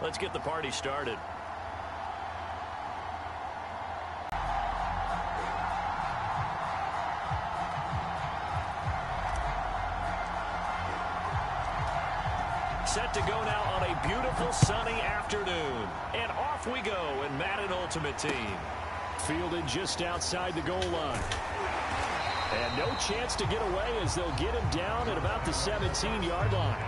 Let's get the party started. Set to go now on a beautiful sunny afternoon. And off we go in Madden Ultimate Team. Fielded just outside the goal line. And no chance to get away as they'll get him down at about the 17-yard line.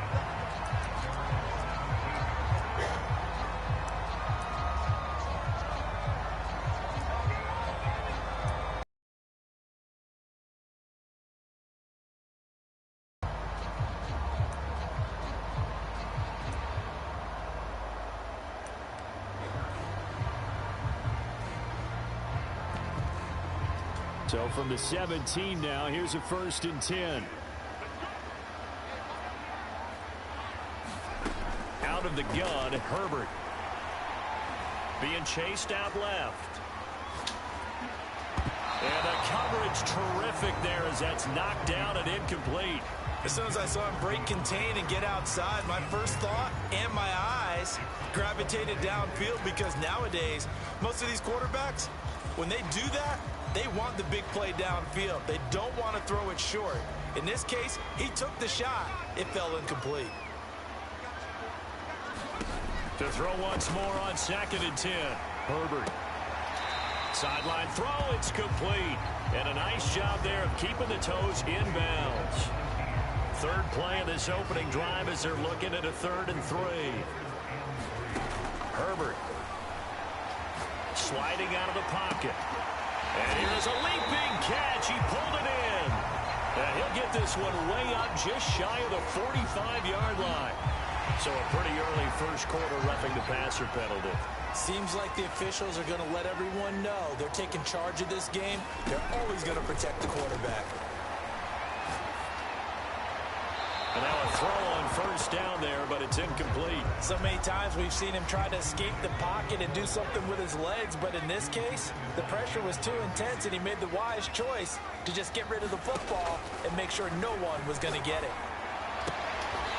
So from the 17 now, here's a 1st and 10. Out of the gun, Herbert. Being chased out left. And the coverage terrific there as that's knocked down and incomplete. As soon as I saw him break contain and get outside, my first thought and my eyes gravitated downfield, because nowadays, most of these quarterbacks, when they do that, they want the big play downfield. They don't want to throw it short. In this case, he took the shot. It fell incomplete. To throw once more on 2nd and 10. Herbert. Sideline throw, it's complete. And a nice job there of keeping the toes in bounds. 3rd play of this opening drive as they're looking at a 3rd and 3. Herbert. Sliding out of the pocket. And here's a leaping catch. He pulled it in. And he'll get this one way up just shy of the 45-yard line. So a pretty early first quarter roughing the passer penalty. Seems like the officials are going to let everyone know they're taking charge of this game. They're always going to protect the quarterback. And now a throw on 1st down there, but it's incomplete. So many times we've seen him try to escape the pocket and do something with his legs, but in this case, the pressure was too intense and he made the wise choice to just get rid of the football and make sure no one was going to get it.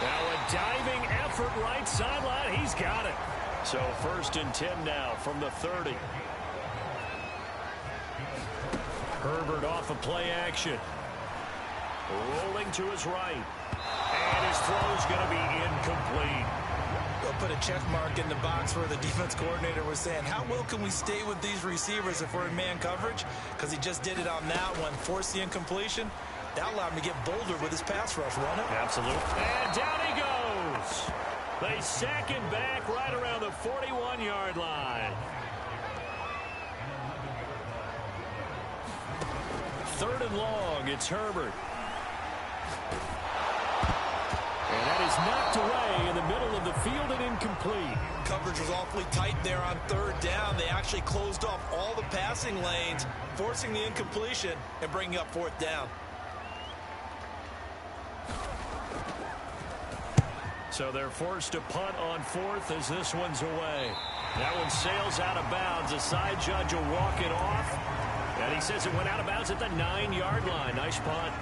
Now a diving effort right sideline. He's got it. So 1st and 10 now from the 30. Herbert off of play action. Rolling to his right. And his throw's going to be incomplete. They'll put a check mark in the box where the defense coordinator was saying, how well can we stay with these receivers if we're in man coverage? Because he just did it on that one, forced the incompletion. That allowed him to get bolder with his pass rush, wasn't it? Absolutely. And down he goes. They sack him back right around the 41-yard line. 3rd and long, it's Herbert. And that is knocked away in the middle of the field and incomplete. Coverage was awfully tight there on 3rd down. They actually closed off all the passing lanes, forcing the incompletion and bringing up 4th down. So they're forced to punt on 4th as this one's away. That one sails out of bounds. The side judge will walk it off. And he says it went out of bounds at the 9-yard line. Nice punt.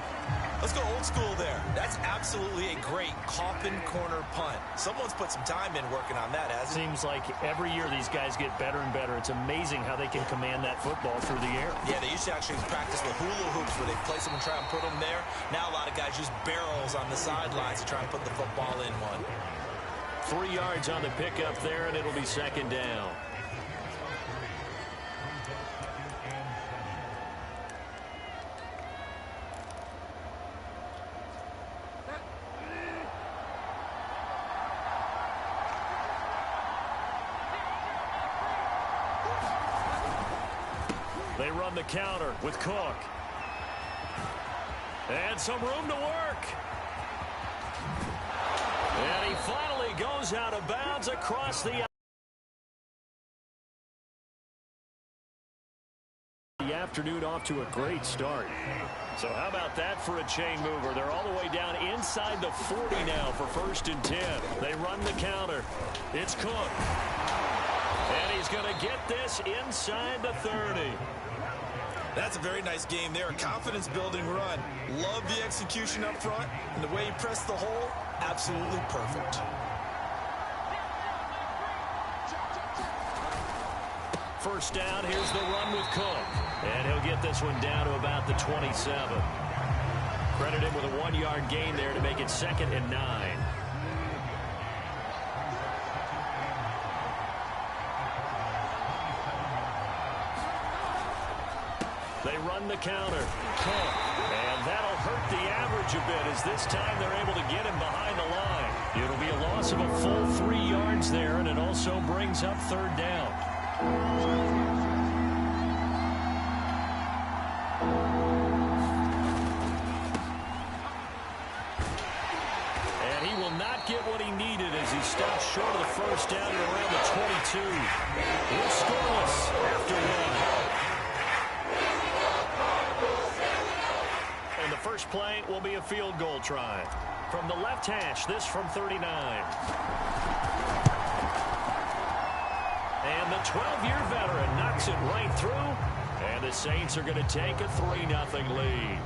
Let's go old school there. That's absolutely a great coffin corner punt. Someone's put some time in working on that, hasn't it? Seems like every year these guys get better and better. It's amazing how they can command that football through the air. Yeah, they used to actually practice the hula hoops where they place them and try and put them there. Now a lot of guys use barrels on the sidelines to try and put the football in one. 3 yards on the pickup there, and it'll be 2nd down. They run the counter with Cook. And some room to work. And he finally goes out of bounds across the afternoon, off to a great start. So how about that for a chain mover? They're all the way down inside the 40 now for 1st and 10. They run the counter. It's Cook. And he's going to get this inside the 30. That's a very nice game there. A confidence-building run. Love the execution up front. And the way he pressed the hole, absolutely perfect. First down, here's the run with Cook. And he'll get this one down to about the 27. Credit him with a 1-yard gain there to make it 2nd and 9. They run the counter. Cook. And that'll hurt the average a bit as this time they're able to get him behind the line. It'll be a loss of a full 3 yards there, and it also brings up 3rd down. And he will not get what he needed as he stops short of the first down at around the 22. We're scoreless after 1. And the first play will be a field goal try. From the left hash, this from 39. And the 12-year veteran knocks it right through. And the Saints are going to take a 3-0 lead.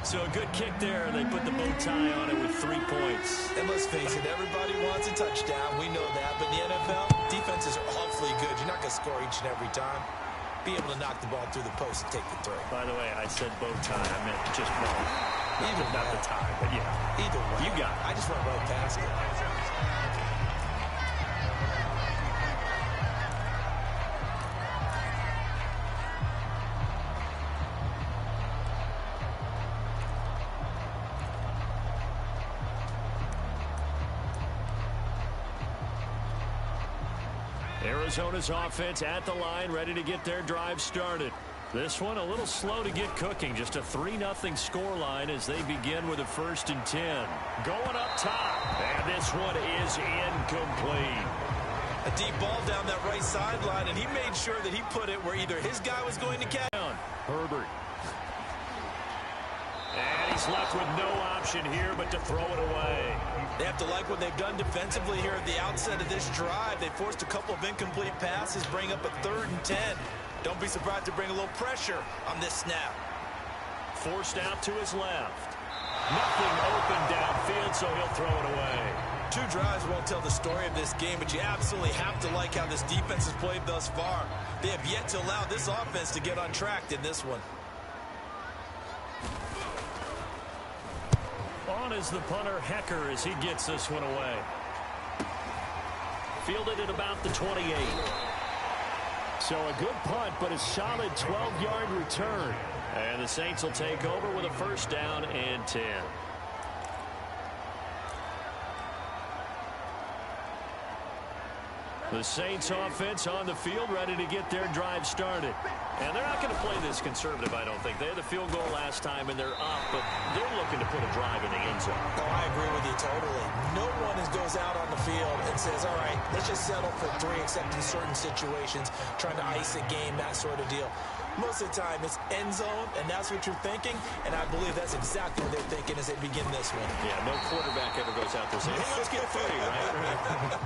So a good kick there. They put the bow tie on it with 3 points. And let's face it, everybody wants a touchdown. We know that. But in the NFL, defenses are awfully good. You're not going to score each and every time. Be able to knock the ball through the post and take the throw. By the way, I said bow tie. I meant just bow. Not the tie, but yeah. Either way. You got it. I just went right past it. Arizona's offense at the line, ready to get their drive started. This one a little slow to get cooking. Just a 3-0 scoreline as they begin with a 1st and 10. Going up top. And this one is incomplete. A deep ball down that right sideline, and he made sure that he put it where either his guy was going to catch. Herbert. And he's left with no option here but to throw it away. They have to like what they've done defensively here at the outset of this drive. They forced a couple of incomplete passes, bring up a 3rd and 10. Don't be surprised to bring a little pressure on this snap. Forced out to his left. Nothing open downfield, so he'll throw it away. 2 drives won't tell the story of this game, but you absolutely have to like how this defense has played thus far. They have yet to allow this offense to get untracked in this one. On is the punter, Hecker, as he gets this one away. Fielded at about the 28. So a good punt, but a solid 12-yard return. And the Saints will take over with a 1st down and 10. The Saints offense on the field, ready to get their drive started. And they're not going to play this conservative, I don't think. They had the field goal last time, and they're up, but they're looking to put a drive in the end zone. Oh, I agree with you totally. No one goes out on the field and says, all right, let's just settle for 3, except in certain situations, trying to ice a game, that sort of deal. Most of the time, it's end zone, and that's what you're thinking, and I believe that's exactly what they're thinking as they begin this one. Yeah, no quarterback ever goes out there saying, hey, let's get 3, right?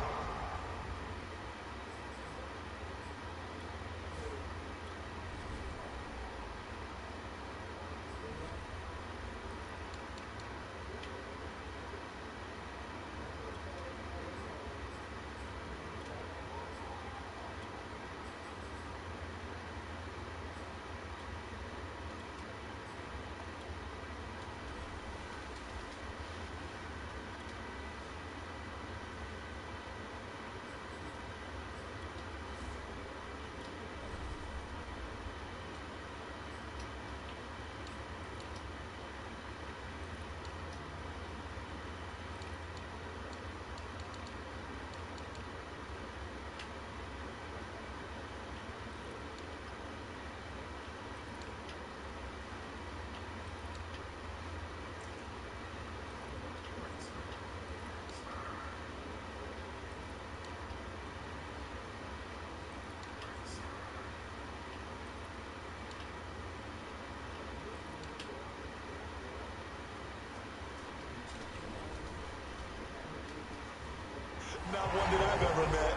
Not one that I've ever met.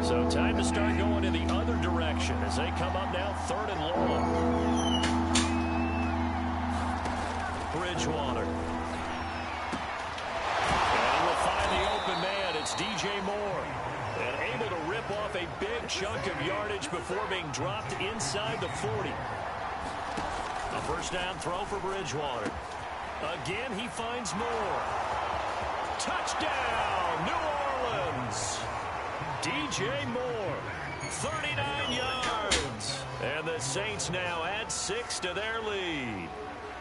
So time to start going in the other direction as they come up now 3rd and long. Bridgewater. And we'll find the open man. It's DJ Moore. And able to rip off a big chunk of yardage before being dropped inside the 40. A first down throw for Bridgewater. Again, he finds Moore. Touchdown, New Orleans. DJ Moore, 39 yards. And the Saints now add 6 to their lead.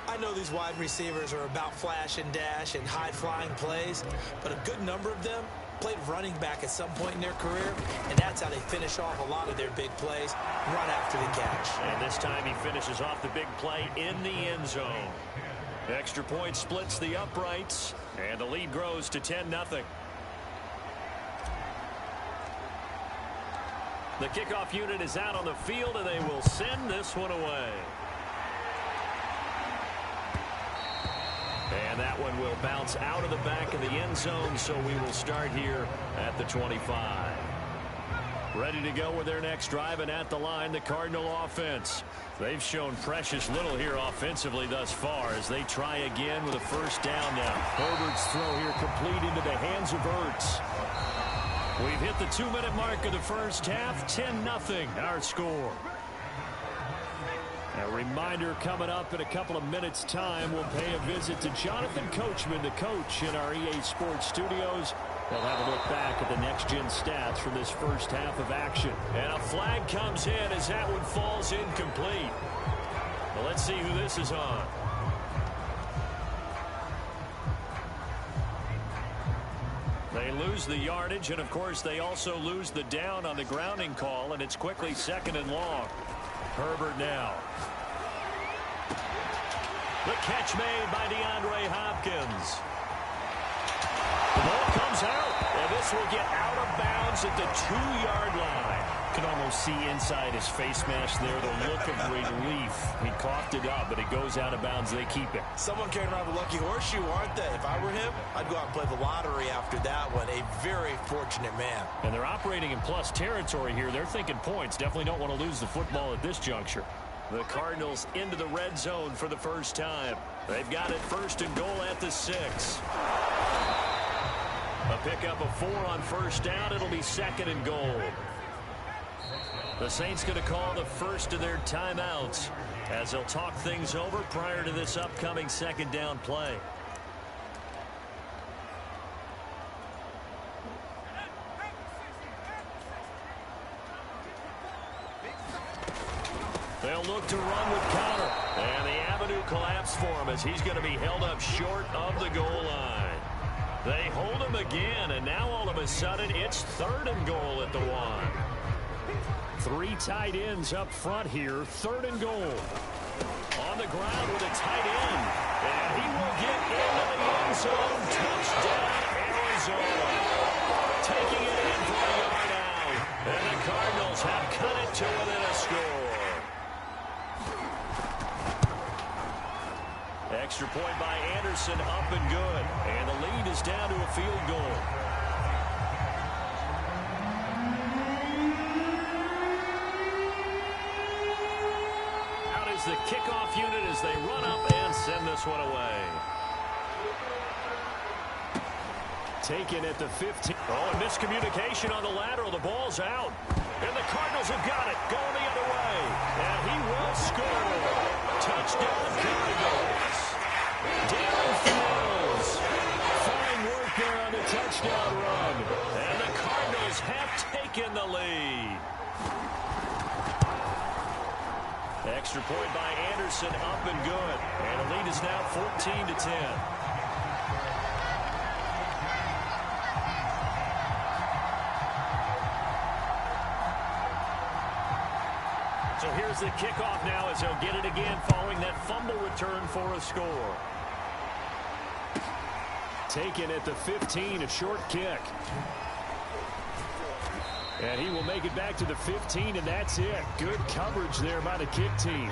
I know these wide receivers are about flash and dash and high-flying plays, but a good number of them played running back at some point in their career, and that's how they finish off a lot of their big plays, run after the catch. And this time he finishes off the big play in the end zone. Extra point splits the uprights, and the lead grows to 10-0. The kickoff unit is out on the field, and they will send this one away. And that one will bounce out of the back of the end zone, so we will start here at the 25. Ready to go with their next drive, and at the line, the Cardinal offense. They've shown precious little here offensively thus far as they try again with a first down now. Herbert's throw here complete into the hands of Ertz. We've hit the 2-minute mark of the first half. 10-0 our score. A reminder coming up in a couple of minutes' time. We'll pay a visit to Jonathan Coachman, the coach in our EA Sports studios. We'll have a look back at the next-gen stats from this first half of action. And a flag comes in as that one falls incomplete. Well, let's see who this is on. They lose the yardage, and, of course, they also lose the down on the grounding call, and it's quickly 2nd and long. Herbert now. The catch made by DeAndre Hopkins. The ball comes out, and this will get out of bounds at the 2-yard line. You can almost see inside his face mask there the look of relief. He coughed it up, but it goes out of bounds. They keep it. Someone carrying around a lucky horseshoe, aren't they? If I were him, I'd go out and play the lottery after that one. A very fortunate man. And they're operating in plus territory here. They're thinking points. Definitely don't want to lose the football at this juncture. The Cardinals into the red zone for the first time. They've got it 1st and goal at the 6. A pickup of 4 on first down. It'll be 2nd and goal. The Saints going to call the first of their timeouts as they'll talk things over prior to this upcoming 2nd down play. They'll look to run with counter. And the avenue collapsed for him as he's going to be held up short of the goal line. They hold him again, and now all of a sudden it's 3rd and goal at the 1. 3 tight ends up front here. 3rd and goal. On the ground with a tight end. And he will get into the end zone. Touchdown, Arizona. Taking it in for a yard out. And the Cardinals have cut it to within a score. Extra point by Anderson, up and good. And the lead is down to a field goal. Out is the kickoff unit as they run up and send this one away. Taken at the 15. Oh, and miscommunication on the lateral. The ball's out. And the Cardinals have got it. Going the other way. And he will score. Touchdown, Cardinals. Downfield. Fine work there on the touchdown run. And the Cardinals have taken the lead. Extra point by Anderson, up and good. And the lead is now 14-10. So here's the kickoff now as they'll get it again following that fumble return for a score. Taken at the 15, a short kick. And he will make it back to the 15, and that's it. Good coverage there by the kick team.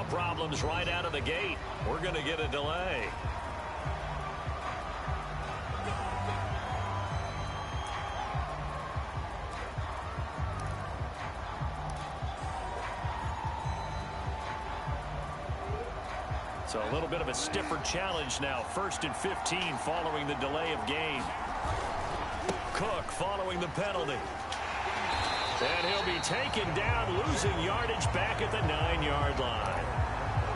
Now problems right out of the gate. We're going to get a delay. So a little bit of a stiffer challenge now. 1st and 15 following the delay of game. Cook following the penalty. And he'll be taken down, losing yardage back at the 9-yard line.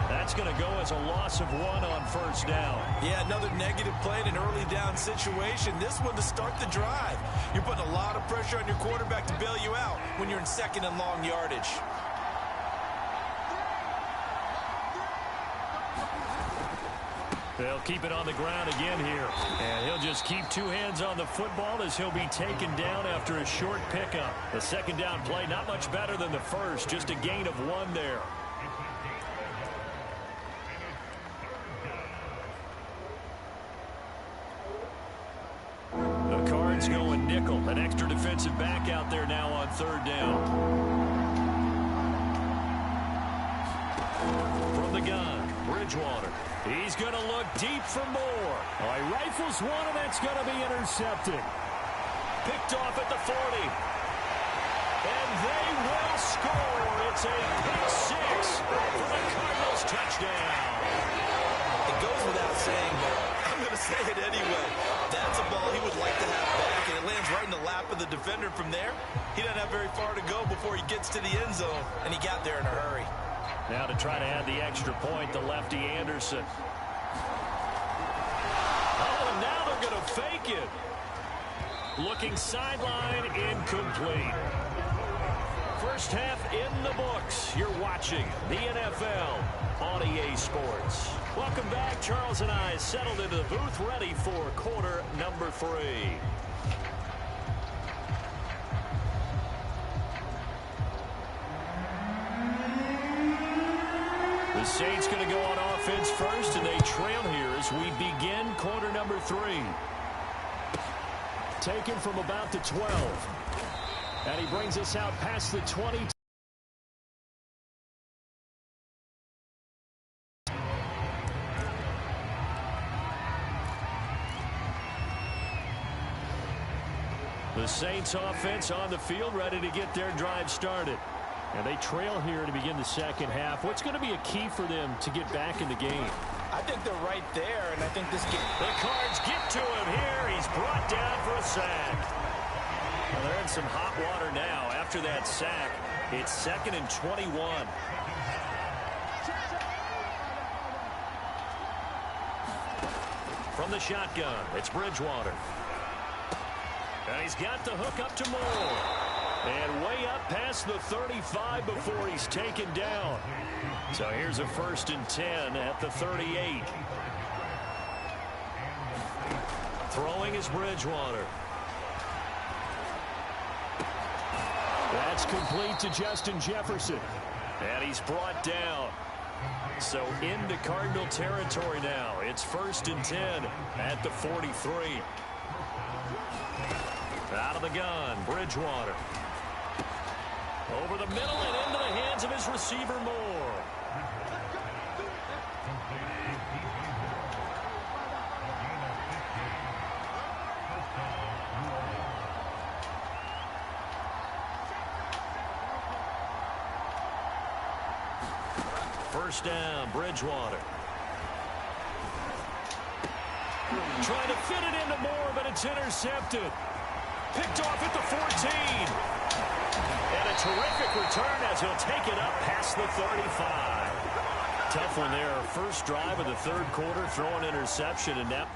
That's going to go as a loss of 1 on 1st down. Yeah, another negative play in an early down situation. This one to start the drive. You're putting a lot of pressure on your quarterback to bail you out when you're in 2nd and long yardage. They'll keep it on the ground again here. And he'll just keep 2 hands on the football as he'll be taken down after a short pickup. The 2nd down play not much better than the first, just a gain of 1 there. The Cards going nickel. An extra defensive back out there now on 3rd down. From the gun, Bridgewater. He's going to look deep for more. Oh, he rifles one, and that's going to be intercepted. Picked off at the 40. And they will score. It's a pick 6 for the Cardinals touchdown. It goes without saying, but I'm going to say it anyway. That's a ball he would like to have back, and it lands right in the lap of the defender from there. He doesn't have very far to go before he gets to the end zone, and he got there in a hurry. Now to try to add the extra point, the lefty Anderson. Oh, and now they're going to fake it. Looking sideline, incomplete. First half in the books. You're watching the NFL on EA Sports. Welcome back. Charles and I settled into the booth, ready for quarter number 3. The Saints going to go on offense first, and they trail here as we begin quarter number 3. Taken from about the 12. And he brings us out past the 20. The Saints offense on the field, ready to get their drive started. And they trail here to begin the 2nd half. What's going to be a key for them to get back in the game? I think they're right there, and I think this game... The Cards get to him here. He's brought down for a sack. Well, they're in some hot water now. After that sack, it's 2nd and 21. From the shotgun, it's Bridgewater. And he's got the hook up to Moore. And way up past the 35 before he's taken down. So here's a 1st and 10 at the 38. Throwing is Bridgewater. That's complete to Justin Jefferson. And he's brought down. So into Cardinal territory now. It's 1st and 10 at the 43. Out of the gun, Bridgewater. Over the middle and into the hands of his receiver, Moore. First down, Bridgewater. Trying to fit it into Moore, but it's intercepted. Picked off at the 14. And a terrific return as he'll take it up past the 35. Tough one there. First drive of the 3rd quarter, throw an interception, and now...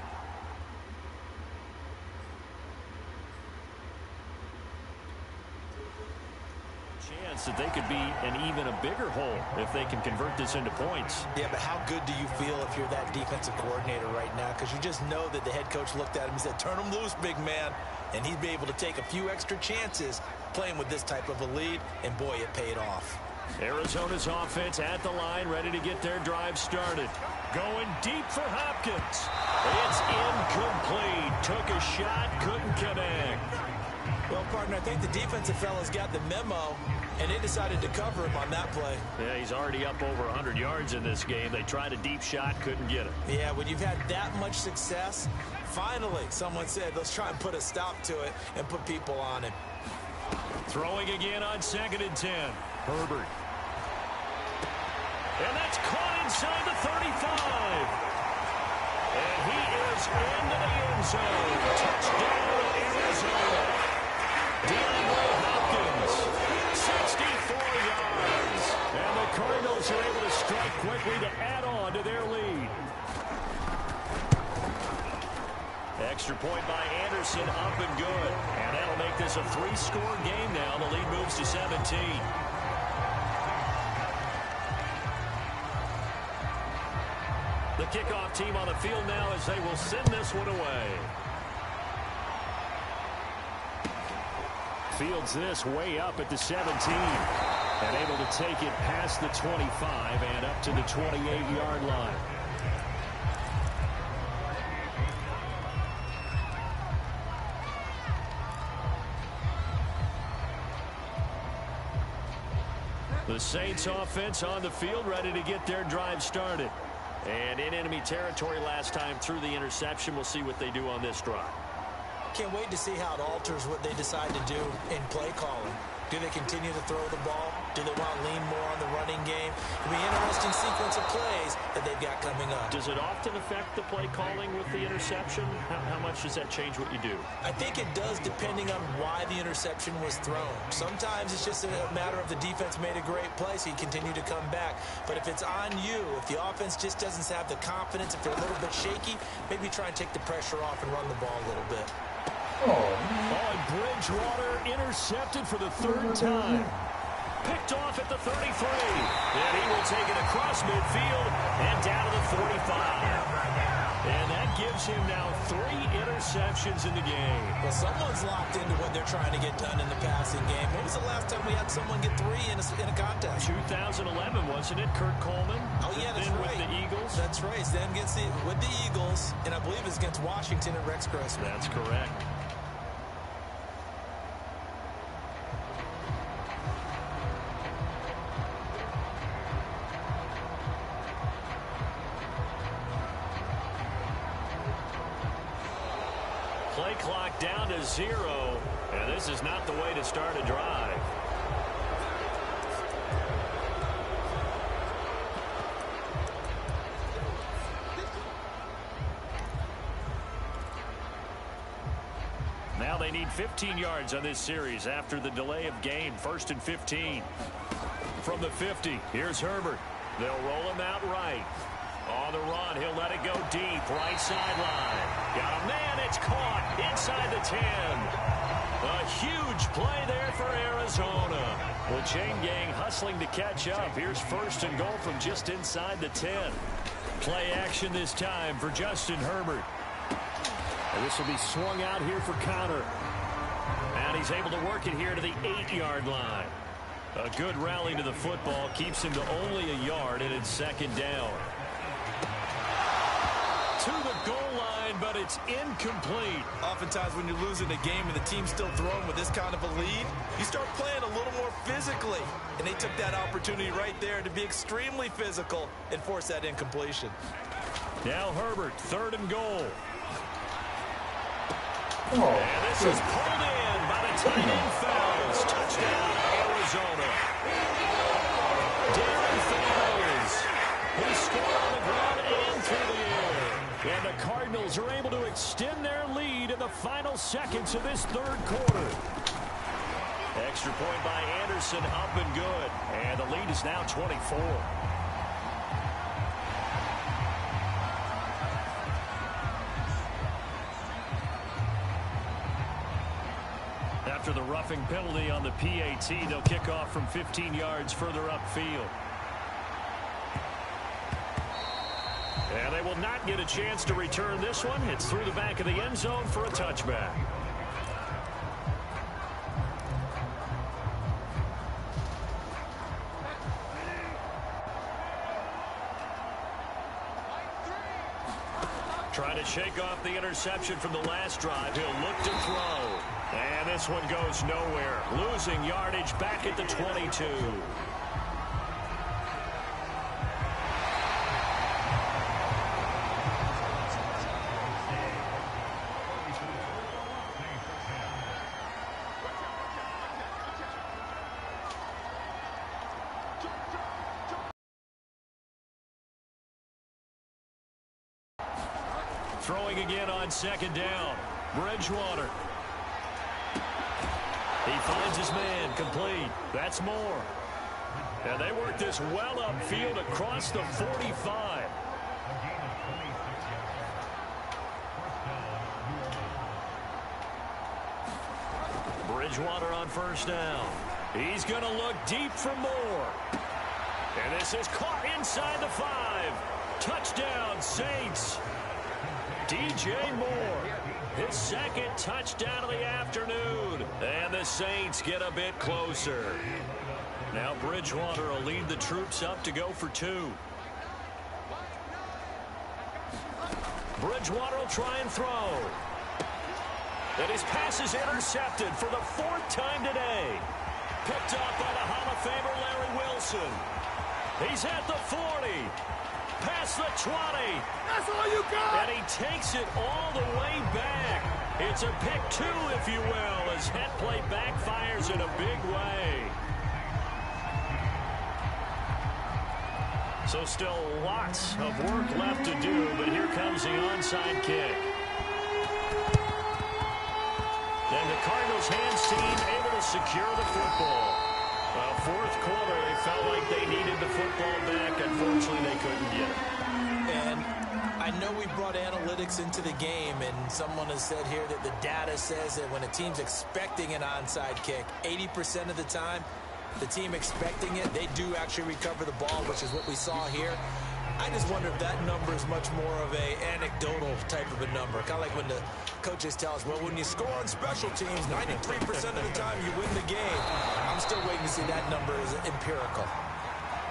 chance that they could be in even a bigger hole if they can convert this into points. Yeah, but how good do you feel if you're that defensive coordinator right now? Because you just know that the head coach looked at him and said, turn him loose, big man. And he'd be able to take a few extra chances playing with this type of a lead, and boy, it paid off. Arizona's offense at the line, ready to get their drive started. Going deep for Hopkins. It's incomplete. Took a shot, couldn't connect. Well, partner, I think the defensive fellas got the memo, and they decided to cover him on that play. Yeah, he's already up over 100 yards in this game. They tried a deep shot, couldn't get it. Yeah, when you've had that much success, finally someone said, let's try and put a stop to it and put people on him. Throwing again on 2nd and 10. Herbert. And that's caught inside the 35. And he is into the end zone. Touchdown, Arizona. DeAndre Hopkins, 64 yards. And the Cardinals are able to strike quickly to add on to their lead. Extra point by Anderson, up and good. And that'll make this a 3-score game now. The lead moves to 17. The kickoff team on the field now as they will send this one away. Fields this way up at the 17. And able to take it past the 25 and up to the 28-yard line. The Saints offense on the field, ready to get their drive started. And in enemy territory last time through the interception. We'll see what they do on this drive. Can't wait to see how it alters what they decide to do in play calling. Do they continue to throw the ball? Do they want to lean more on the running game? It'll be an interesting sequence of plays that they've got coming up. Does it often affect the play calling with the interception? How much does that change what you do? I think it does, depending on why the interception was thrown. Sometimes it's just a matter of the defense made a great play, so you continue to come back. But if it's on you, if the offense just doesn't have the confidence, if they're a little bit shaky, maybe try and take the pressure off and run the ball a little bit. Oh, Bridgewater intercepted for the 3rd time. Picked off at the 33. And he will take it across midfield and down to the 45. And that gives him now 3 interceptions in the game. Well, someone's locked into what they're trying to get done in the passing game. When was the last time we had someone get 3 in a contest? 2011, wasn't it? Kurt Coleman. Oh, yeah, that's right. With the Eagles. That's right. It's them with the Eagles, and I believe it's against Washington and Rex Grossman. That's correct. Play clock down to 0, and this is not the way to start a drive. Now they need 15 yards on this series after the delay of game. 1st and 15. From the 50, here's Herbert. They'll roll him out right. On the run, he'll let it go deep, right sideline. Got a man, it's caught inside the 10. A huge play there for Arizona. The chain gang hustling to catch up. Here's 1st and goal from just inside the 10. Play action this time for Justin Herbert. And this will be swung out here for counter. And he's able to work it here to the 8-yard line. A good rally to the football keeps him to only a yard, and it's 2nd down. To the goal line, but it's incomplete. Oftentimes when you're losing a game and the team's still throwing with this kind of a lead, you start playing a little more physically. And they took that opportunity right there to be extremely physical and force that incompletion. Now Herbert, 3rd and goal. And this is pulled in by the tight end Fells. Touchdown, Arizona. Darren Fells. He scored on the ground and through the air. And the Cardinals are able to extend their lead in the final seconds of this 3rd quarter. Extra point by Anderson, up and good. And the lead is now 24. After the roughing penalty on the PAT, they'll kick off from 15 yards further upfield. And they will not get a chance to return this one. It's through the back of the end zone for a touchback. Trying to shake off the interception from the last drive. He'll look to throw. And this one goes nowhere. Losing yardage back at the 22. Throwing again on second down. Bridgewater. He finds his man, complete. That's more. And they work this well upfield across the 45. Bridgewater on first down. He's going to look deep for more. And this is caught inside the 5. Touchdown, Saints. DJ Moore, his second touchdown of the afternoon. And the Saints get a bit closer. Now Bridgewater will lead the troops up to go for 2. Bridgewater will try and throw. And his pass is intercepted for the 4th time today. Picked up by the Hall of Famer Larry Wilson. He's at the 40. Past the 20. That's all you got. And he takes it all the way back. It's a pick 2, if you will, as head play backfires in a big way. So still lots of work left to do, but here comes the onside kick. And the Cardinals hands team able to secure the football. Well, 4th quarter, they felt like they needed the football back. Unfortunately, they couldn't get it. And I know we brought analytics into the game, and someone has said here that the data says that when a team's expecting an onside kick, 80% of the time, the team expecting it, they do actually recover the ball, which is what we saw here. I just wonder if that number is much more of a anecdotal type of a number. Kind of like when the coaches tell us, well, when you score on special teams, 93% of the time you win the game. I'm still waiting to see that number is empirical.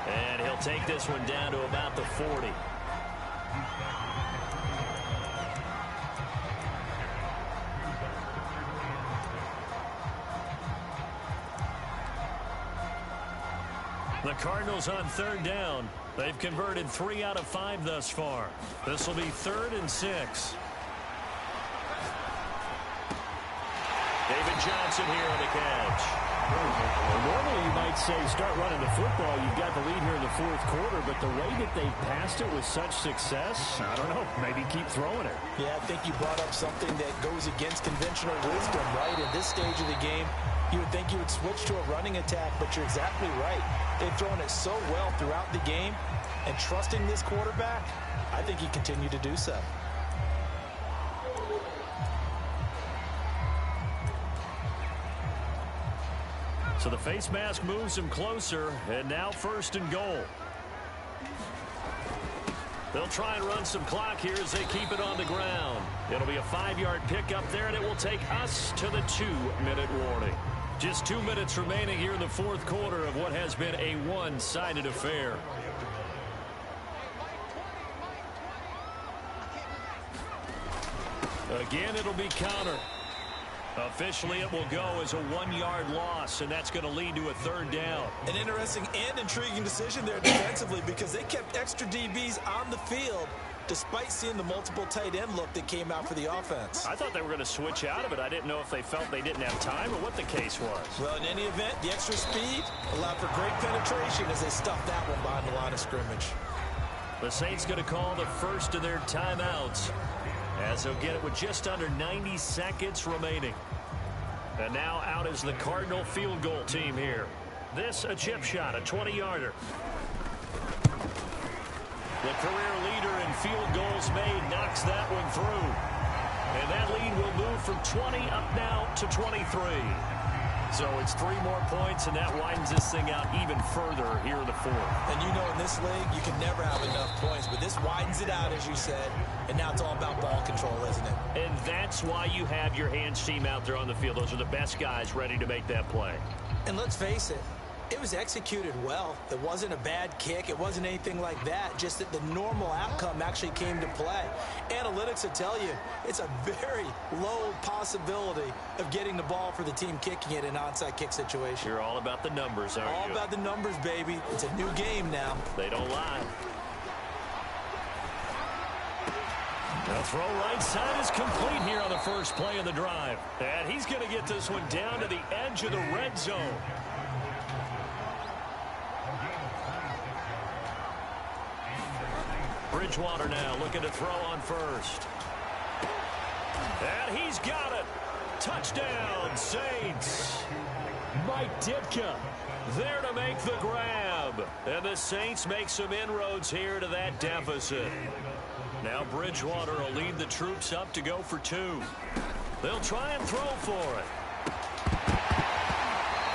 And he'll take this one down to about the 40. The Cardinals on 3rd down. They've converted 3 out of 5 thus far. This will be 3rd and 6. David Johnson here on the catch. Normally you might say start running the football. You've got the lead here in the 4th quarter, but the way that they passed it with such success, I don't know, maybe keep throwing it. Yeah, I think you brought up something that goes against conventional wisdom, right? In this stage of the game, you would think you would switch to a running attack, but you're exactly right. They've thrown it so well throughout the game, and trusting this quarterback, I think he continued to do so. So the face mask moves him closer, and now 1st and goal. They'll try and run some clock here as they keep it on the ground. It'll be a 5-yard pickup there, and it will take us to the 2-minute warning. Just 2 minutes remaining here in the 4th quarter of what has been a one-sided affair. Again, it'll be counter. Officially, it will go as a 1-yard loss, and that's going to lead to a 3rd down. An interesting and intriguing decision there defensively because they kept extra DBs on the field despite seeing the multiple tight end look that came out for the offense. I thought they were going to switch out of it. I didn't know if they felt they didn't have time or what the case was. Well, in any event, the extra speed allowed for great penetration as they stuffed that one behind the line of scrimmage. The Saints going to call the first of their timeouts as they'll get it with just under 90 seconds remaining. And now out is the Cardinal field goal team here. This a chip shot, a 20-yarder. The career leader in field goals made knocks that one through. And that lead will move from 20 up now to 23. So it's 3 more points, and that widens this thing out even further here in the 4th. And you know in this league, you can never have enough points, but this widens it out, as you said, and now it's all about ball control, isn't it? And that's why you have your hands team out there on the field. Those are the best guys ready to make that play. And let's face it, It was executed well. It wasn't a bad kick. It wasn't anything like that. Just that the normal outcome actually came to play. Analytics will tell you it's a very low possibility of getting the ball for the team kicking it in an onside kick situation. You're all about the numbers, aren't you? All about the numbers, baby. It's a new game now. They don't lie. The throw right side is complete here on the first play of the drive. And he's going to get this one down to the edge of the red zone. Bridgewater now looking to throw on first. And he's got it. Touchdown, Saints. Mike Ditka there to make the grab. And the Saints make some inroads here to that deficit. Now Bridgewater will lead the troops up to go for 2. They'll try and throw for it.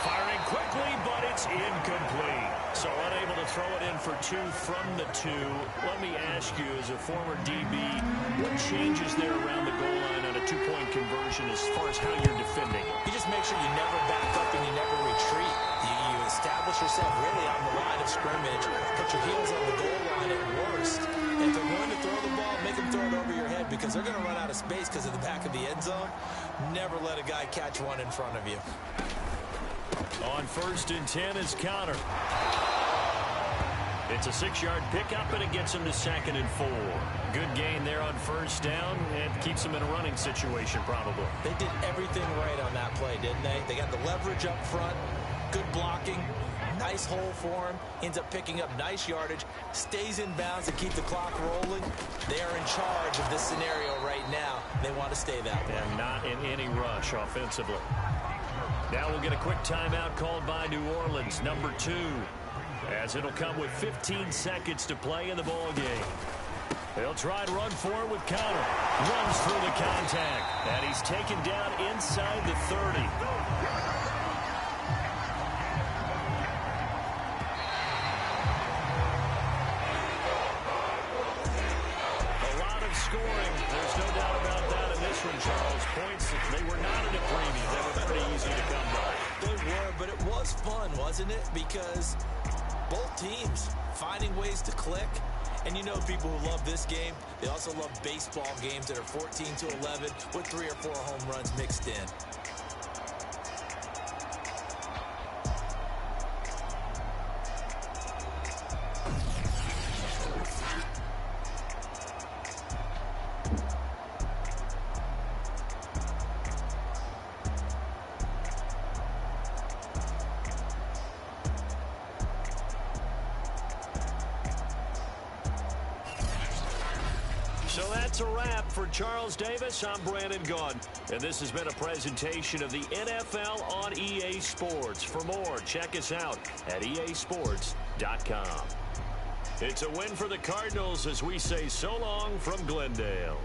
Firing quickly, but it's incomplete. So unable to throw it in for 2 from the 2. Let me ask you, as a former DB, what changes there around the goal line on a 2-point conversion as far as how you're defending? You just make sure you never back up and you never retreat. You establish yourself really on the line of scrimmage, put your heels on the goal line at worst. If they're going to throw the ball, make them throw it over your head because they're going to run out of space because of the back of the end zone. Never let a guy catch one in front of you. On 1st and 10 is Counter. It's a 6-yard pickup, and it gets him to 2nd and 4. Good gain there on 1st down, and keeps him in a running situation probably. They did everything right on that play, didn't they? They got the leverage up front, good blocking, nice hole for him, ends up picking up nice yardage, stays in bounds to keep the clock rolling. They are in charge of this scenario right now. They want to stay that way. And not in any rush offensively. Now we'll get a quick timeout called by New Orleans, number 2. As it'll come with 15 seconds to play in the ball game. They'll try and run for it with Counter. Runs through the contact. And he's taken down inside the 30. A lot of scoring. There's no doubt about that in this one, Charles. Points, they were not in a premium. They were pretty easy to come by. They were, but it was fun, wasn't it? Because both teams finding ways to click. And you know people who love this game, they also love baseball games that are 14-11 with 3 or 4 home runs mixed in. So that's a wrap for Charles Davis. I'm Brandon Gunn, and this has been a presentation of the NFL on EA Sports. For more, check us out at easports.com. It's a win for the Cardinals as we say so long from Glendale.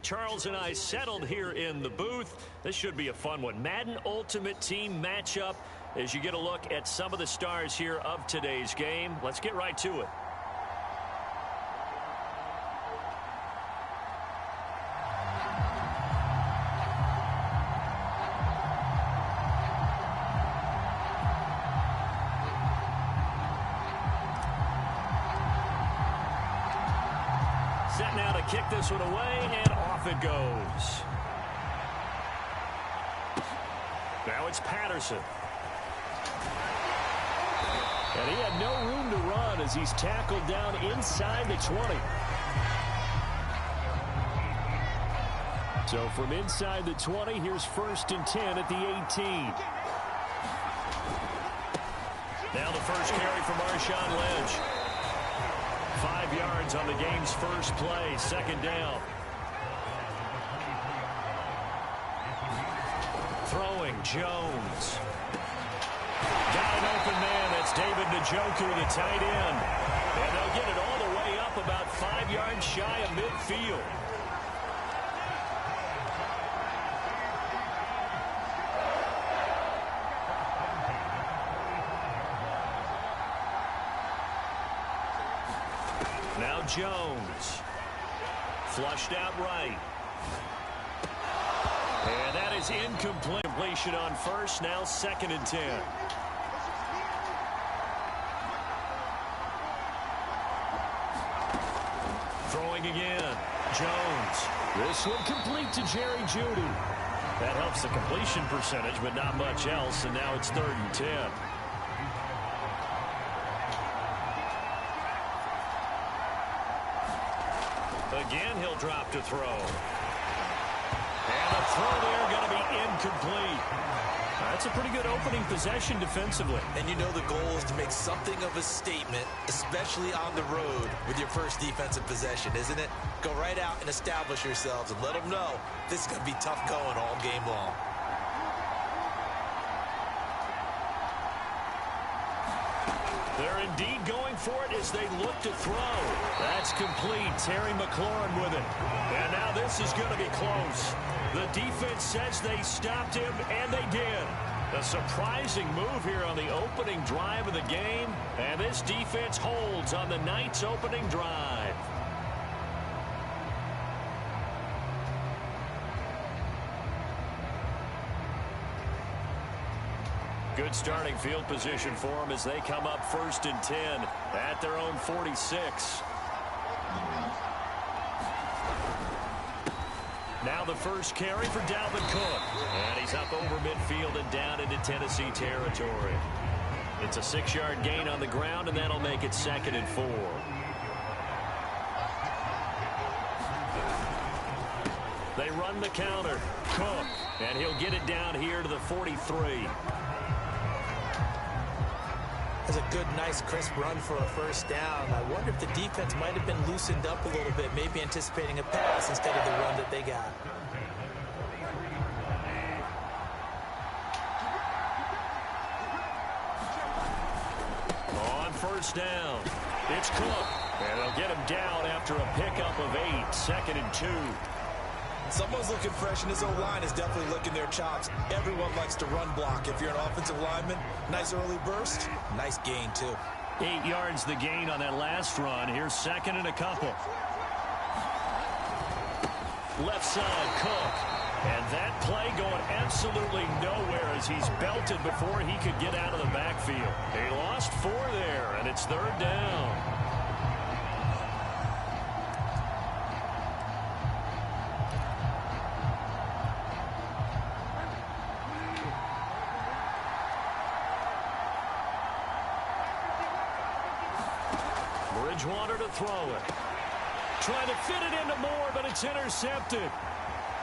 Charles and I settled here in the booth. This should be a fun one. Madden Ultimate Team matchup as you get a look at some of the stars here of today's game. Let's get right to it. Set now to kick this one away, and off it goes. Now it's Patterson. And he had no room to run as he's tackled down inside the 20. So from inside the 20, here's 1st and 10 at the 18. Now the first carry from Marshawn Lynch. 5 yards on the game's first play, 2nd down. Throwing, Jones. Got an open man, that's David Njoku, the tight end. And they'll get it all the way up about 5 yards shy of midfield. Now Jones. Flushed out right. And that is incomplete. Completion on first, now 2nd and 10. Throwing again. Jones. This one complete to Jerry Jeudy. That helps the completion percentage, but not much else, and now it's 3rd and 10. Again, he'll drop to throw. And the throw there going to be incomplete. That's a pretty good opening possession defensively. And you know the goal is to make something of a statement, especially on the road with your first defensive possession, isn't it? Go right out and establish yourselves and let them know this is going to be tough going all game long. They're indeed going for it as they look to throw. That's complete. Terry McLaurin with it. And now this is going to be close. The defense says they stopped him, and they did. A surprising move here on the opening drive of the game. And this defense holds on the night's opening drive. Good starting field position for them as they come up 1st and 10 at their own 46. Now the first carry for Dalvin Cook. And he's up over midfield and down into Tennessee territory. It's a 6-yard gain on the ground, and that'll make it 2nd and 4. They run the counter. Cook. And he'll get it down here to the 43. That's a good, nice, crisp run for a 1st down. I wonder if the defense might have been loosened up a little bit, maybe anticipating a pass instead of the run that they got. On 1st down, it's Cook. And they'll get him down after a pickup of 8, 2nd and 2. Someone's looking fresh, and his O-line is definitely licking their chops. Everyone likes to run block. If you're an offensive lineman, nice early burst, nice gain, too. 8 yards the gain on that last run. Here's 2nd and a couple. Left side, Cook. And that play going absolutely nowhere as he's belted before he could get out of the backfield. He lost 4 there, and it's 3rd down. Bridgewater to throw it. Trying to fit it into Moore, but it's intercepted.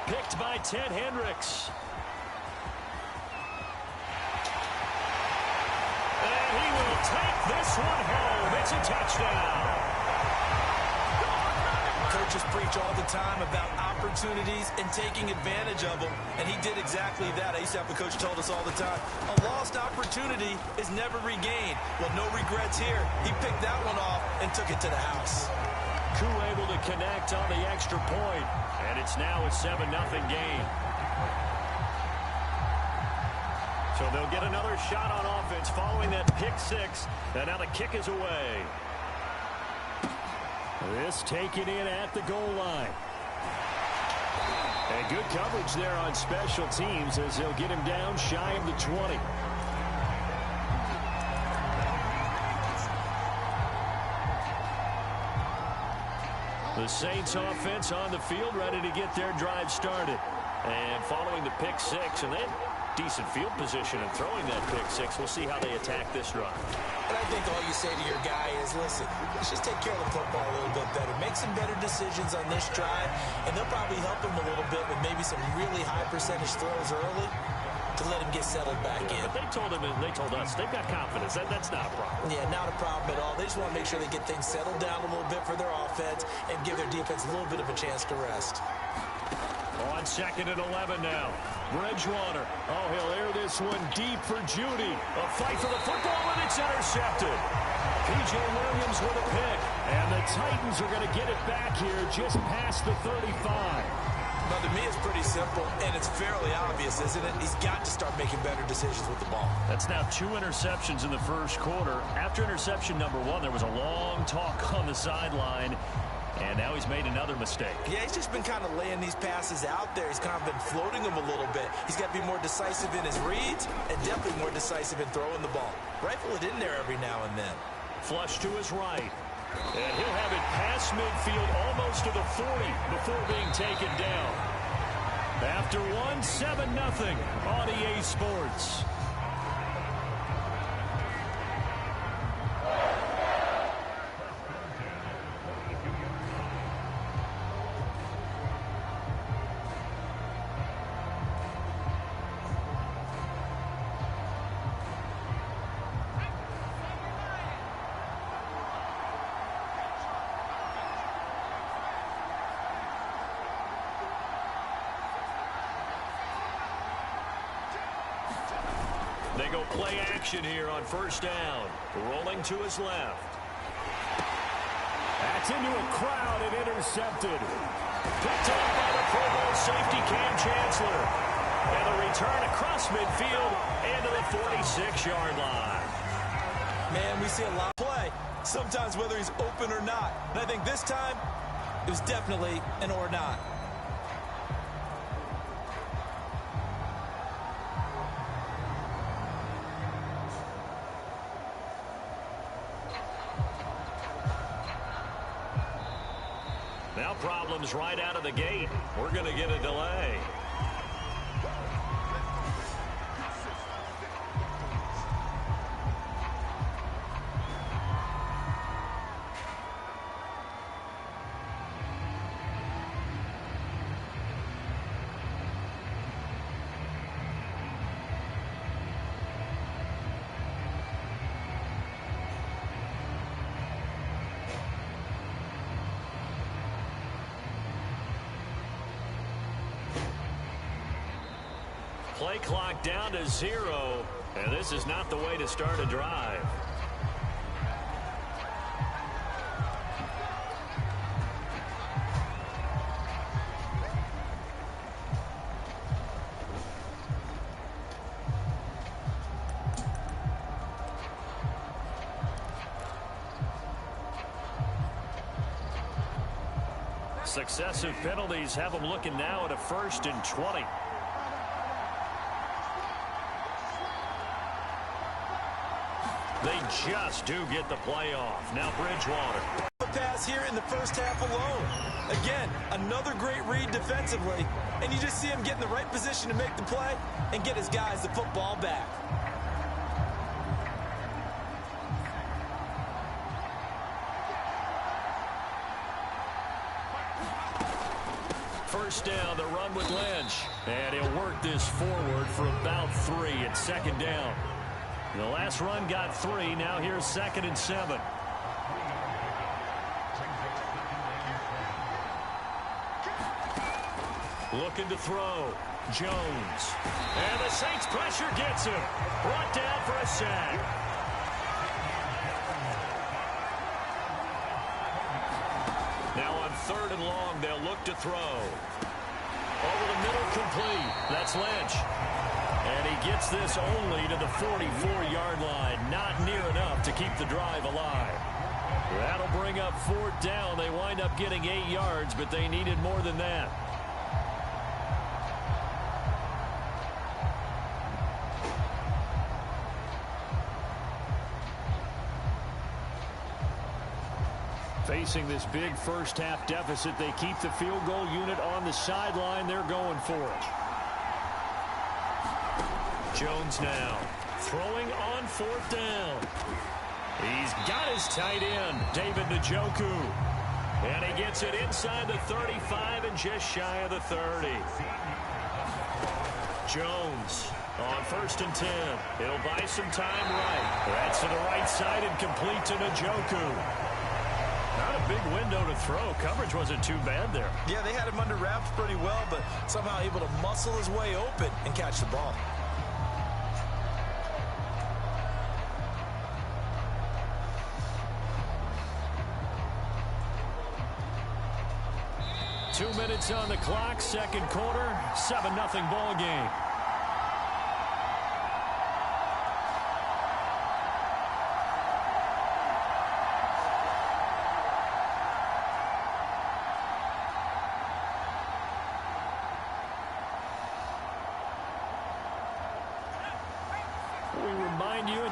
Picked by Ted Hendricks. And he will take this one home. It's a touchdown. Coaches preach all the time about opportunities and taking advantage of them, and he did exactly that. I used to have a coach told us all the time, a lost opportunity is never regained. Well, no regrets here. He picked that one off and took it to the house. Ku able to connect on the extra point, and it's now a 7-0 game. So they'll get another shot on offense following that pick six, and now the kick is away. This taken in at the goal line. And good coverage there on special teams as they'll get him down shy of the 20. The Saints offense on the field ready to get their drive started. And following the pick six, and they had decent field position and throwing that pick six. We'll see how they attack this drive. And I think all you say to your guy is, listen, let's just take care of the football a little bit better. Make some better decisions on this drive, and they'll probably help him a little bit with maybe some really high percentage throws early to let him get settled back in. But they told him, and they told us, they've got confidence. That's not a problem. Yeah, not a problem at all. They just want to make sure they get things settled down a little bit for their offense and give their defense a little bit of a chance to rest. On 2nd and 11 now. Bridgewater. Oh, he'll air this one deep for Judy. A fight for the football, and it's intercepted. P.J. Williams with a pick. And the Titans are going to get it back here just past the 35. Now, to me, it's pretty simple, and it's fairly obvious, isn't it? He's got to start making better decisions with the ball. That's now 2 interceptions in the first quarter. After interception number 1, there was a long talk on the sideline. And now he's made another mistake. Yeah, he's just been kind of laying these passes out there. He's kind of been floating them a little bit. He's got to be more decisive in his reads and definitely more decisive in throwing the ball. Rifle it in there every now and then. Flush to his right. And he'll have it past midfield almost to the 40 before being taken down. After 7-0 on EA Sports. They go play action here on first down. Rolling to his left. That's into a crowd and intercepted. Picked up by the Pro Bowl safety Cam Chancellor. And the return across midfield into the 46-yard line. Man, we see a lot of play, sometimes whether he's open or not. And I think this time, it was definitely an or not. Now problems right out of the gate. We're going to get a delay. Play clock down to 0, and this is not the way to start a drive. Successive penalties have them looking now at a 1st and 20. They just do get the play off. Now Bridgewater. The pass here in the first half alone. Again, another great read defensively. And you just see him get in the right position to make the play and get his guys the football back. First down, the run with Lynch. And he'll work this forward for about 3 at 2nd down. The last run got 3. Now here's 2nd and 7. Looking to throw. Jones. And the Saints pressure gets him. Brought down for a sack. long. They'll look to throw. Over the middle, complete. That's Lynch. And he gets this only to the 44-yard line. Not near enough to keep the drive alive. That'll bring up 4th down. They wind up getting 8 yards, but they needed more than that. Facing this big first-half deficit, they keep the field goal unit on the sideline. They're going for it. Jones now throwing on 4th down. He's got his tight end, David Njoku. And he gets it inside the 35 and just shy of the 30. Jones on 1st and 10. He'll buy some time right. That's to the right side and complete to Njoku. Not a big window to throw. Coverage wasn't too bad there. Yeah, they had him under wraps pretty well, but somehow able to muscle his way open and catch the ball. Two minutes on the clock, second quarter, 7-0 ball game.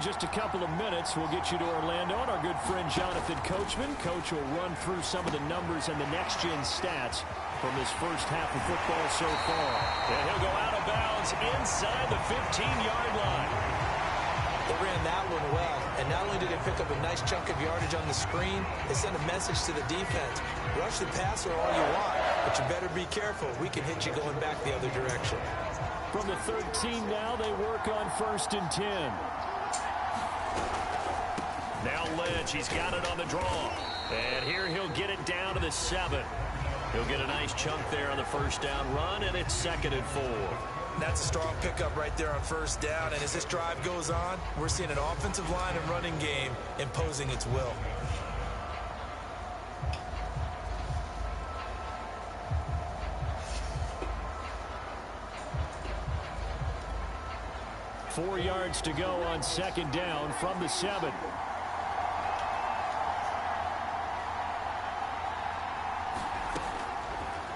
Just a couple of minutes, we'll get you to Orlando and our good friend Jonathan Coachman. Coach will run through some of the numbers and the next-gen stats from this first half of football so far. And he'll go out of bounds inside the 15-yard line. They ran that one well, and not only did they pick up a nice chunk of yardage on the screen, they sent a message to the defense. Rush the passer all you want, but you better be careful. We can hit you going back the other direction. From the 13 now, they work on 1st and 10. Now Lynch, he's got it on the draw. And here he'll get it down to the 7. He'll get a nice chunk there on the first down run, and it's 2nd and 4. That's a strong pickup right there on 1st down. And as this drive goes on, we're seeing an offensive line and running game imposing its will. Four yards to go on 2nd down from the 7.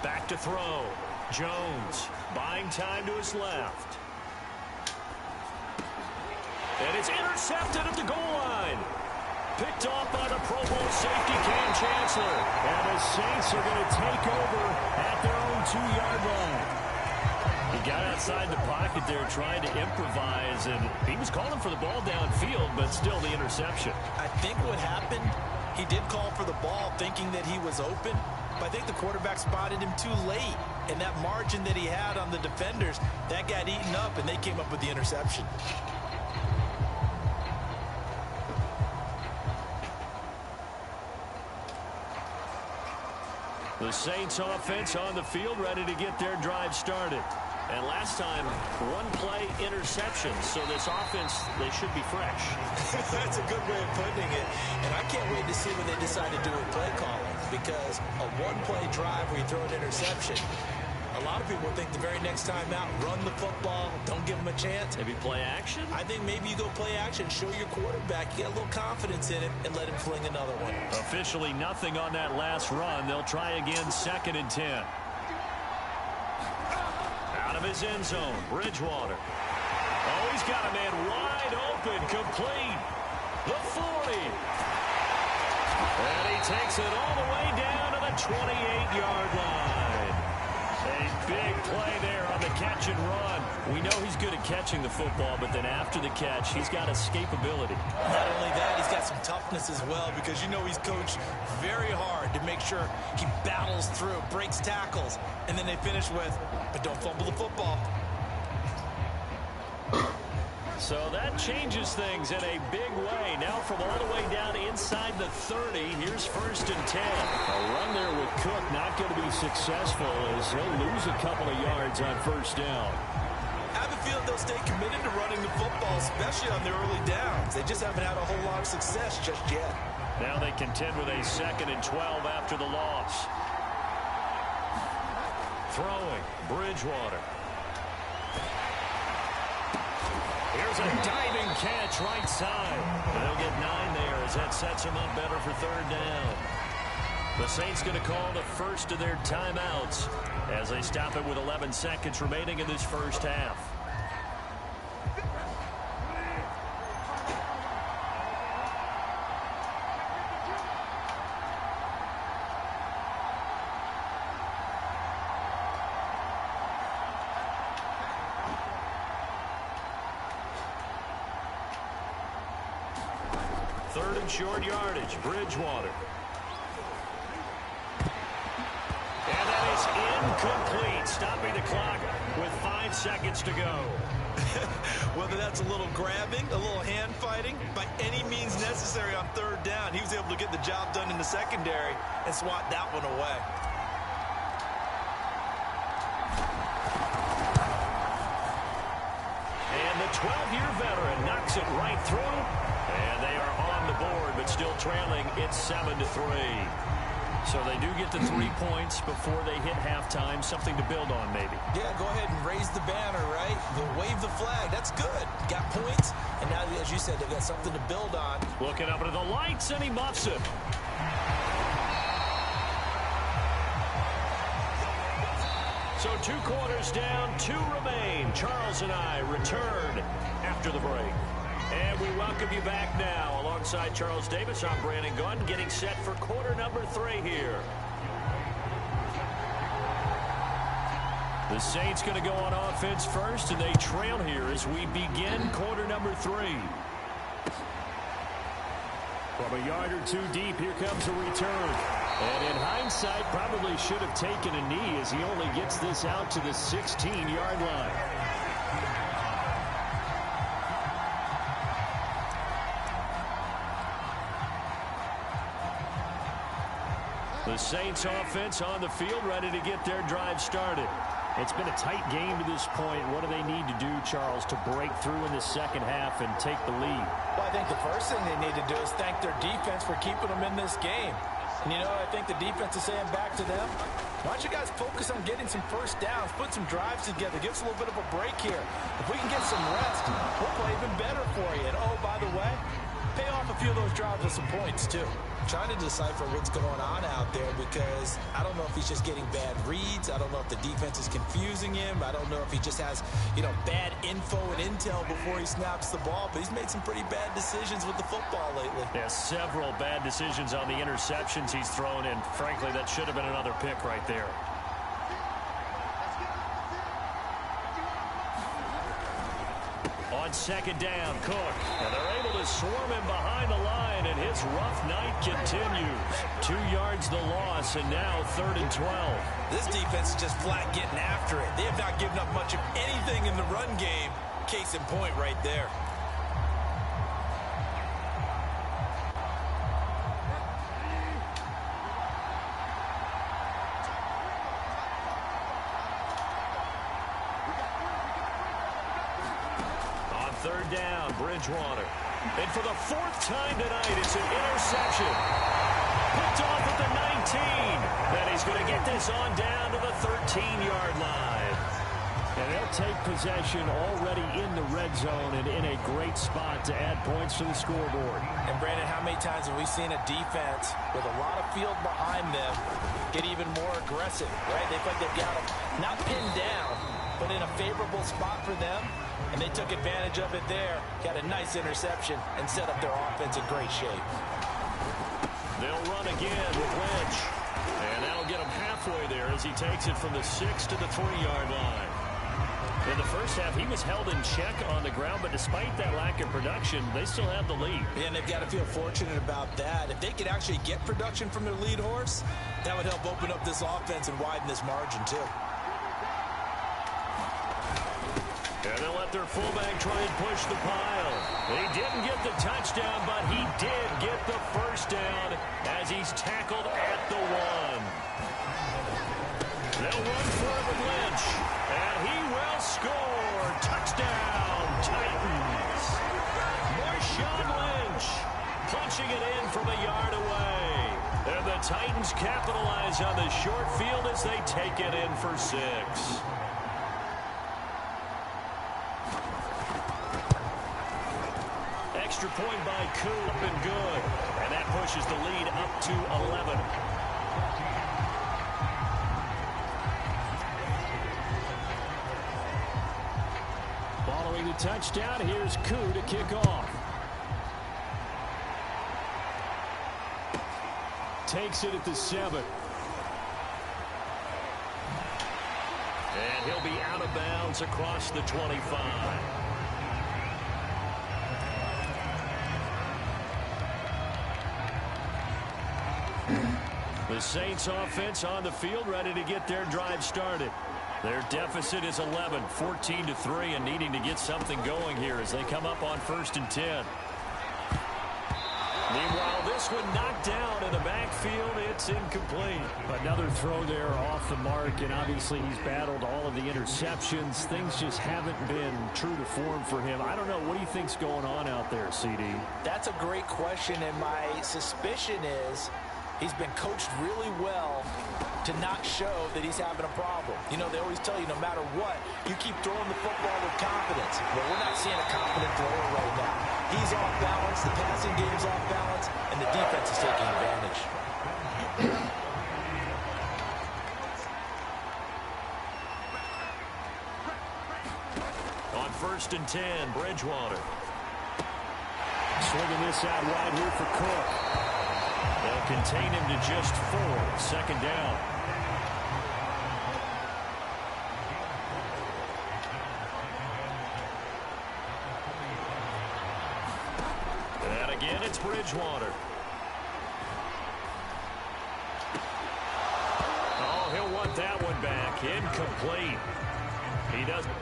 Back to throw. Jones buying time to his left. And it's intercepted at the goal line. Picked off by the Pro Bowl safety Cam Chancellor. And the Saints are going to take over at their own 2-yard line. He got outside the pocket there trying to improvise, and he was calling for the ball downfield, but still the interception. I think what happened, he did call for the ball thinking that he was open, but I think the quarterback spotted him too late. And that margin that he had on the defenders, that got eaten up, and they came up with the interception. The Saints offense on the field ready to get their drive started. And last time, one-play interception. So this offense, they should be fresh. That's a good way of putting it. And I can't wait to see when they decide to do with play calling. Because a one-play drive where you throw an interception, a lot of people think the very next time out, run the football, don't give them a chance. Maybe play action? I think maybe you go play action, show your quarterback, you get a little confidence in him, and let him fling another one. Officially nothing on that last run. They'll try again 2nd and 10. Out of his end zone, Bridgewater. Oh, he's got a man wide open, complete. The 40. And he takes it all the way down to the 28-yard line. A big play there on the catch and run. We know he's good at catching the football, but then after the catch, he's got escapability. Not only that, he's got some toughness as well, because you know he's coached very hard to make sure he battles through, breaks tackles, and then they finish with, but don't fumble the football. So that changes things in a big way. Now from all the way down inside the 30, here's 1st and 10. A run there with Cook not going to be successful as he'll lose a couple of yards on 1st down. I have a feeling they'll stay committed to running the football, especially on their early downs. They just haven't had a whole lot of success just yet. Now they contend with a 2nd and 12 after the loss. throwing. Bridgewater. Here's a diving catch right side. They'll get 9 there as that sets them up better for third down. The Saints going to call the first of their timeouts as they stop it with 11 seconds remaining in this first half. Third and short yardage. Bridgewater. And that is incomplete, stopping the clock with 5 seconds to go. Whether that's a little grabbing, a little hand fighting, by any means necessary on third down, he was able to get the job done in the secondary and swat that one away. And the 12-year veteran knocks it right through. And they are on the board, but still trailing. It's 7-3. So they do get the 3 points before they hit halftime. Something to build on, maybe. Yeah, go ahead and raise the banner, right? Wave the flag. That's good. Got points. And now, as you said, they've got something to build on. Looking up into the lights, and he muffs it. So 2 quarters down, 2 remain. Charles and I return after the break. And we welcome you back now. Alongside Charles Davis, I'm Brandon Gunn, getting set for quarter number 3 here. The Saints going to go on offense first, and they trail here as we begin quarter number 3. From a yard or 2 deep, here comes a return. And in hindsight, probably should have taken a knee as he only gets this out to the 16-yard line. The Saints offense on the field, ready to get their drive started. It's been a tight game to this point. What do they need to do, Charles, to break through in the second half and take the lead? Well, I think the first thing they need to do is thank their defense for keeping them in this game. And, you know, I think the defense is saying back to them, why don't you guys focus on getting some first downs, put some drives together, give us a little bit of a break here. If we can get some rest, we'll play even better for you. And, oh, by the way, pay off a few of those drives with some points, too. Trying to decipher what's going on out there because I don't know if he's just getting bad reads. I don't know if the defense is confusing him. I don't know if he just has, bad info and intel before he snaps the ball. But he's made some pretty bad decisions with the football lately. Yeah, several bad decisions on the interceptions he's thrown, and frankly, that should have been another pick right there. On second down, Cook. And they're able to swarm him behind the line, and his rough night continues. 2 yards the loss, and now 3rd and 12. This defense is just flat getting after it. They have not given up much of anything in the run game. Case in point right there. Third down, Bridgewater. And for the 4th time tonight, it's an interception. Picked off at the 19. Then he's going to get this on down to the 13-yard line. And they'll take possession already in the red zone and in a great spot to add points to the scoreboard. And, Brandon, how many times have we seen a defense with a lot of field behind them get even more aggressive, right? They feel like they've got them not pinned down, but in a favorable spot for them. And they took advantage of it there, got a nice interception, and set up their offense in great shape. They'll run again with Lynch. And that'll get him halfway there as he takes it from the 6 to the 3-yard line. In the first half, he was held in check on the ground, but despite that lack of production, they still have the lead. Yeah, and they've got to feel fortunate about that. If they could actually get production from their lead horse, that would help open up this offense and widen this margin, too. And they'll let their fullback try and push the pile. He didn't get the touchdown, but he did get the first down as he's tackled at the 1. They'll run for it with Lynch, and he will score. Touchdown, Titans. Marshawn Lynch punching it in from a yard away. And the Titans capitalize on the short field as they take it in for 6. Extra point by Coop and good. And that pushes the lead up to 11. Following the touchdown, here's Koo to kick off. Takes it at the 7. And he'll be out of bounds across the 25. The Saints offense on the field ready to get their drive started. Their deficit is 11, 14-3, and needing to get something going here as they come up on 1st and 10. Meanwhile, this one knocked down in the backfield. It's incomplete. Another throw there off the mark, and obviously he's battled all of the interceptions. Things just haven't been true to form for him. I don't know. What do you think's going on out there, CD? That's a great question, and my suspicion is he's been coached really well to not show that he's having a problem. You know, they always tell you no matter what, you keep throwing the football with confidence. But we're not seeing a confident thrower right now. He's off balance, the passing game's off balance, and the defense is taking advantage. On 1st and 10, Bridgewater. Swinging this out wide here for Cook. They'll contain him to just 4. 2nd down. And again, it's Bridgewater. Oh, he'll want that one back. Incomplete. He doesn't.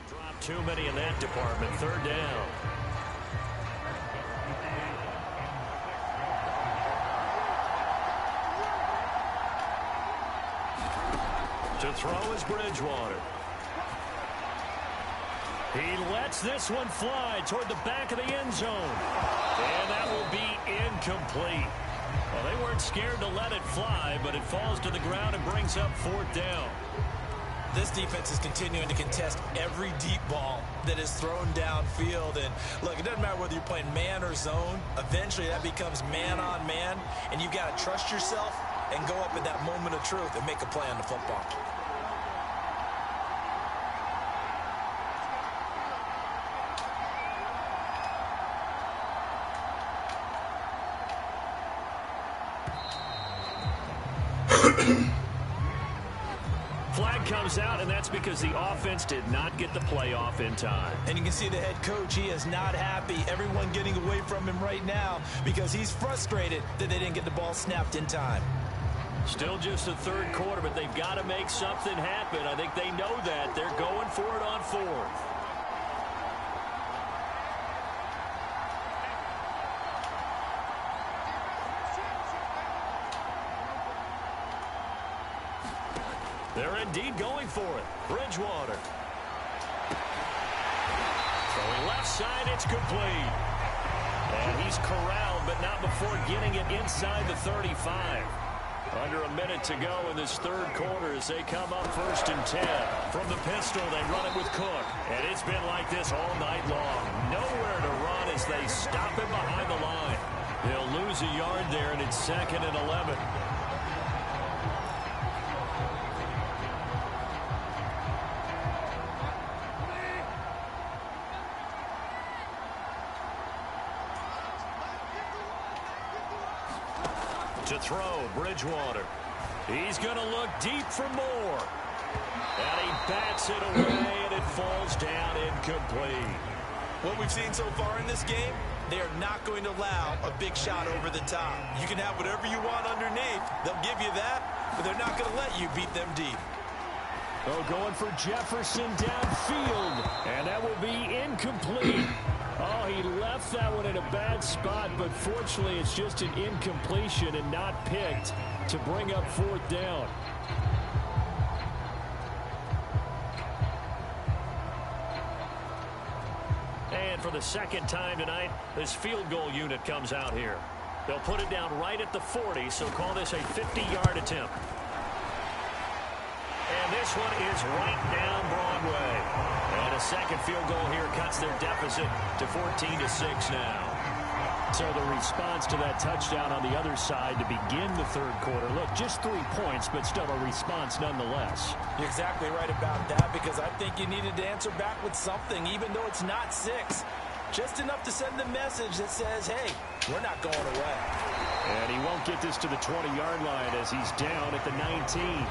Dropped too many in that department. 3rd down. To throw is Bridgewater. He lets this one fly toward the back of the end zone. And that will be incomplete. Well, they weren't scared to let it fly, but it falls to the ground and brings up 4th down. This defense is continuing to contest every deep ball that is thrown downfield. And look, it doesn't matter whether you're playing man or zone. Eventually, that becomes man on man. And you've got to trust yourself and go up at that moment of truth and make a play on the football. Flag comes out, and that's because the offense did not get the play off in time. And you can see the head coach, he is not happy. Everyone getting away from him right now because he's frustrated that they didn't get the ball snapped in time. Still just the 3rd quarter, but they've got to make something happen. I think they know that. They're going for it on 4th. They're indeed going for it. Bridgewater. Throwing left side, it's complete. And he's corralled, but not before getting it inside the 35. Under a minute to go in this 3rd quarter as they come up 1st and 10. From the pistol, they run it with Cook. And it's been like this all night long. Nowhere to run as they stop him behind the line. They'll lose a yard there, and it's 2nd and 11. To throw, Bridgewater. He's going to look deep for more. And he bats it away, and it falls down incomplete. What we've seen so far in this game, they are not going to allow a big shot over the top. You can have whatever you want underneath. They'll give you that, but they're not going to let you beat them deep. Oh, going for Jefferson downfield, and that will be incomplete. Oh, he left that one in a bad spot, but fortunately it's just an incompletion and not picked to bring up fourth down. And for the second time tonight, this field goal unit comes out here. They'll put it down right at the 40, so call this a 50-yard attempt. And this one is right down Broadway. And a second field goal here cuts their deficit to 14-6 now. So the response to that touchdown on the other side to begin the third quarter. Look, just 3 points, but still a response nonetheless. You're exactly right about that, because I think you needed to answer back with something, even though it's not 6. Just enough to send the message that says, hey, we're not going away. And he won't get this to the 20-yard line as he's down at the 19.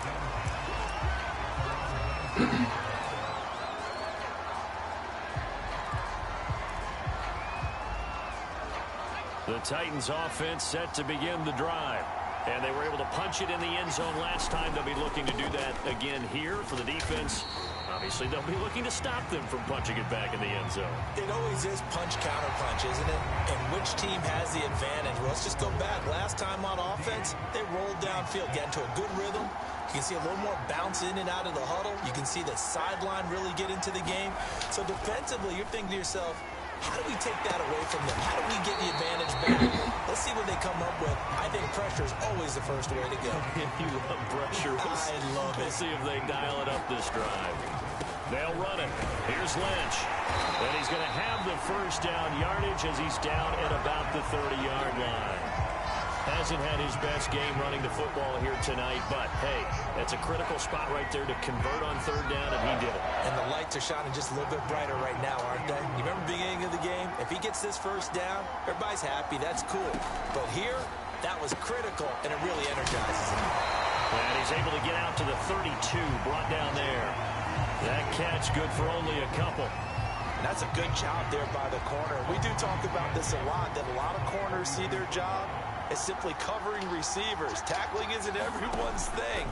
The Titans offense set to begin the drive. And they were able to punch it in the end zone last time. They'll be looking to do that again here for the defense. Obviously, they'll be looking to stop them from punching it back in the end zone. It always is punch-counter-punch, isn't it? And which team has the advantage? Well, let's just go back. Last time on offense, they rolled downfield, get into a good rhythm. You can see a little more bounce in and out of the huddle. You can see the sideline really get into the game. So defensively, you're thinking to yourself, how do we take that away from them? How do we get the advantage back? Let's see what they come up with. I think pressure is always the first way to go. You love pressure. I love it. We'll see if they dial it up this drive. They'll run it. Here's Lynch. And he's going to have the first down yardage as he's down at about the 30-yard line. Hasn't had his best game running the football here tonight, but, hey, that's a critical spot right there to convert on third down, and he did it. And the lights are shining just a little bit brighter right now, aren't they? You remember the beginning of the game? If he gets this first down, everybody's happy. That's cool. But here, that was critical, and it really energizes him. And he's able to get out to the 32, brought down there. That catch good for only a couple. That's a good job there by the corner. We do talk about this a lot, that a lot of corners see their job as simply covering receivers. Tackling isn't everyone's thing.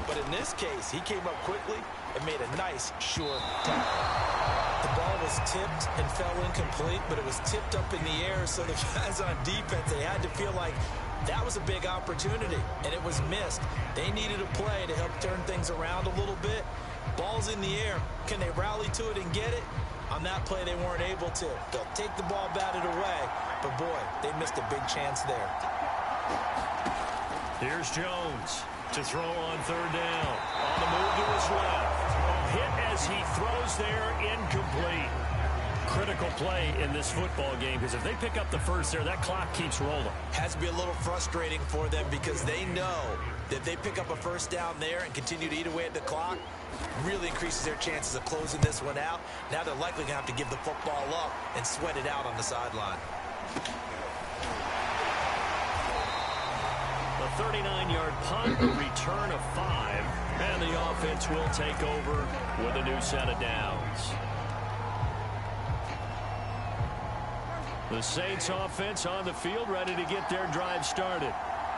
But in this case, he came up quickly and made a nice, sure tackle. The ball was tipped and fell incomplete, but it was tipped up in the air, so the guys on defense, they had to feel like that was a big opportunity, and it was missed. They needed a play to help turn things around a little bit. Ball's in the air. Can they rally to it and get it? On that play, they weren't able to. They'll take the ball batted away, but boy, they missed a big chance there. Here's Jones to throw on third down. On the move to his left. Hit as he throws there, incomplete. Critical play in this football game, because if they pick up the first there, that clock keeps rolling. Has to be a little frustrating for them, because they know that if they pick up a first down there and continue to eat away at the clock, really increases their chances of closing this one out. Now they're likely going to have to give the football up and sweat it out on the sideline. A 39-yard punt, a return of 5, and the offense will take over with a new set of downs. The Saints offense on the field, ready to get their drive started.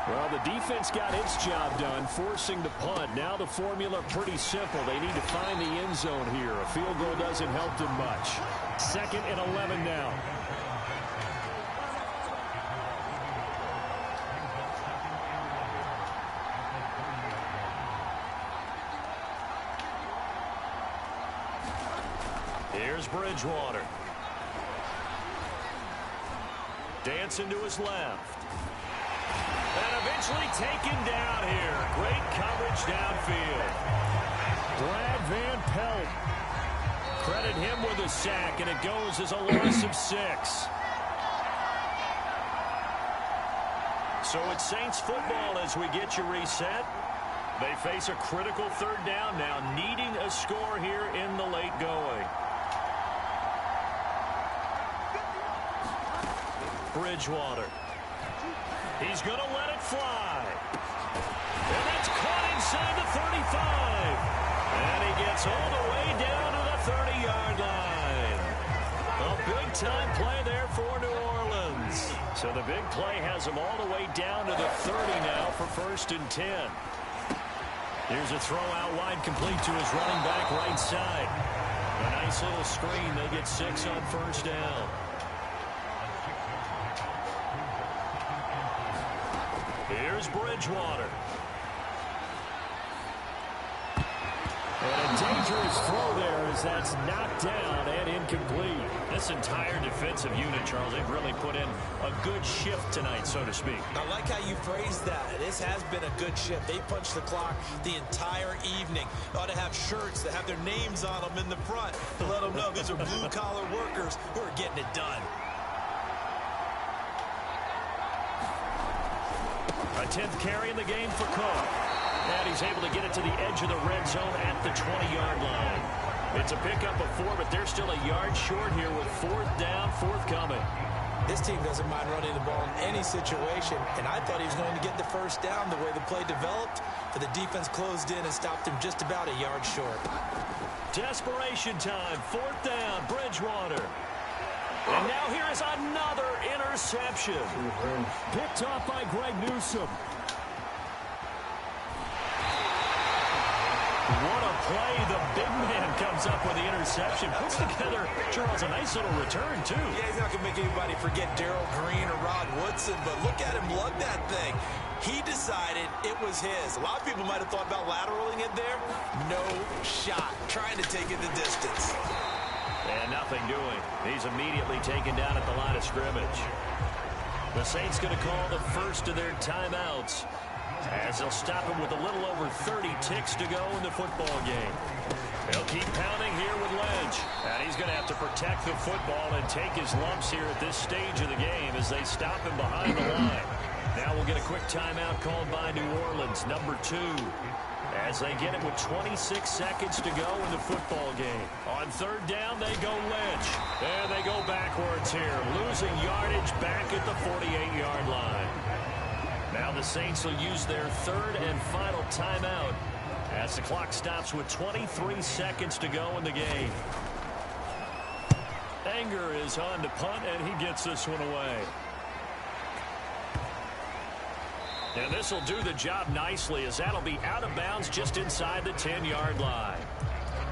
Well, the defense got its job done, forcing the punt. Now the formula pretty simple. They need to find the end zone here. A field goal doesn't help them much. 2nd and 11 now. Here's Bridgewater. Dancing to his left. And eventually taken down here. Great coverage downfield. Brad Van Pelt. Credit him with a sack, and it goes as a loss of 6. So it's Saints football as we get you reset. They face a critical third down now, needing a score here in the late going. Bridgewater. He's going to let it fly. And that's caught inside the 35. And he gets all the way down to the 30-yard line. A big-time play there for New Orleans. yards. So the big play has him all the way down to the 30 now for 1st and 10. Here's a throw out wide, complete to his running back right side. A nice little screen. They get 6 on 1st down. Here's Bridgewater. And a dangerous throw there as that's knocked down and incomplete. This entire defensive unit, Charles, they've really put in a good shift tonight, so to speak. I like how you phrased that. This has been a good shift. They punched the clock the entire evening. They ought to have shirts that have their names on them in the front to let them know these are blue-collar workers who are getting it done. A 10th carry in the game for Cook. And he's able to get it to the edge of the red zone at the 20-yard line. It's a pickup of 4, but they're still a yard short here with 4th down, forthcoming. This team doesn't mind running the ball in any situation, and I thought he was going to get the 1st down the way the play developed, but the defense closed in and stopped him just about a yard short. Desperation time, 4th down, Bridgewater. And now here is another interception. Picked off by Greg Newsome. What a play. The big man comes up with the interception. Puts together, Charles, a nice little return, too. Yeah, he's not going to make anybody forget Darrell Green or Rod Woodson, but look at him lug that thing. He decided it was his. A lot of people might have thought about lateraling it there. No shot. Trying to take it the distance. And nothing doing. He's immediately taken down at the line of scrimmage. The Saints going to call the first of their timeouts, as they'll stop him with a little over 30 ticks to go in the football game. They'll keep pounding here with Lynch. And he's going to have to protect the football and take his lumps here at this stage of the game as they stop him behind the line. Now we'll get a quick timeout called by New Orleans, number 2. As they get it with 26 seconds to go in the football game. On 3rd down, they go Lynch. And they go backwards here, losing yardage back at the 48-yard line. Now the Saints will use their 3rd and final timeout as the clock stops with 23 seconds to go in the game. Anger is on to punt, and he gets this one away. And this will do the job nicely, as that'll be out of bounds just inside the 10-yard line.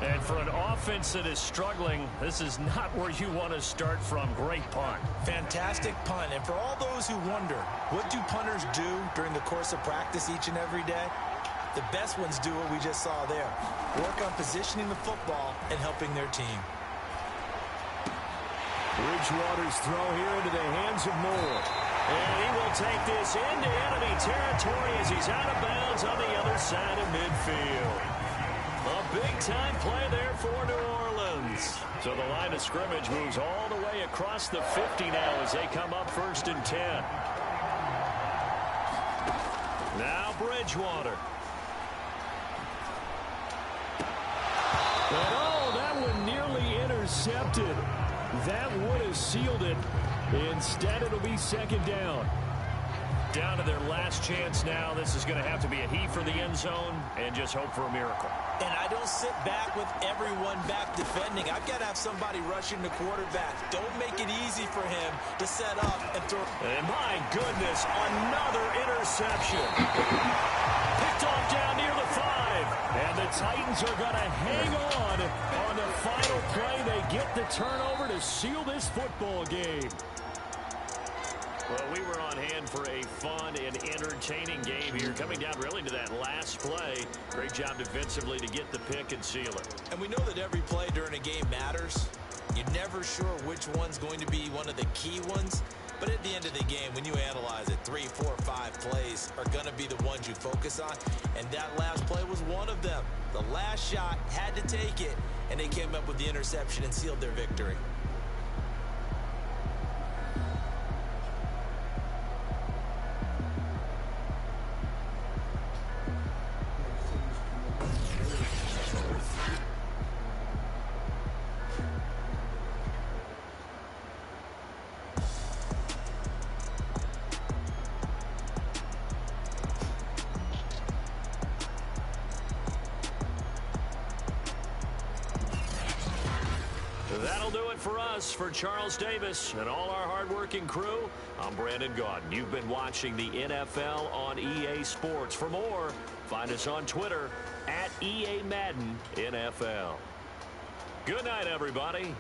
And for an offense that is struggling, this is not where you want to start from. Great punt. Fantastic punt. And for all those who wonder, what do punters do during the course of practice each and every day? The best ones do what we just saw there. Work on positioning the football and helping their team. Bridgewater's throw here into the hands of Moore. And he will take this into enemy territory as he's out of bounds on the other side of midfield. A big-time play there for New Orleans. So the line of scrimmage moves all the way across the 50 now as they come up 1st and 10. Now Bridgewater. And oh, that one nearly intercepted. That would have sealed it. Instead, it'll be 2nd down. Down to their last chance now. This is going to have to be a heave for the end zone and just hope for a miracle. And I don't sit back with everyone back defending. I've got to have somebody rushing the quarterback. Don't make it easy for him to set up and throw. And my goodness, another interception. Picked off down near the 5. And the Titans are going to hang on the final play. They get the turnover to seal this football game. Well, we were on hand for a fun and entertaining game here, coming down really to that last play. Great job defensively to get the pick and seal it. And we know that every play during a game matters. You're never sure which one's going to be one of the key ones. But at the end of the game, when you analyze it, 3, 4, 5 plays are going to be the ones you focus on. And that last play was one of them. The last shot had to take it, and they came up with the interception and sealed their victory. do it for us. For Charles Davis and all our hardworking crew, I'm Brandon Gaudin. You've been watching the NFL on EA Sports. For more, find us on Twitter @EA Madden NFL. Good night, everybody.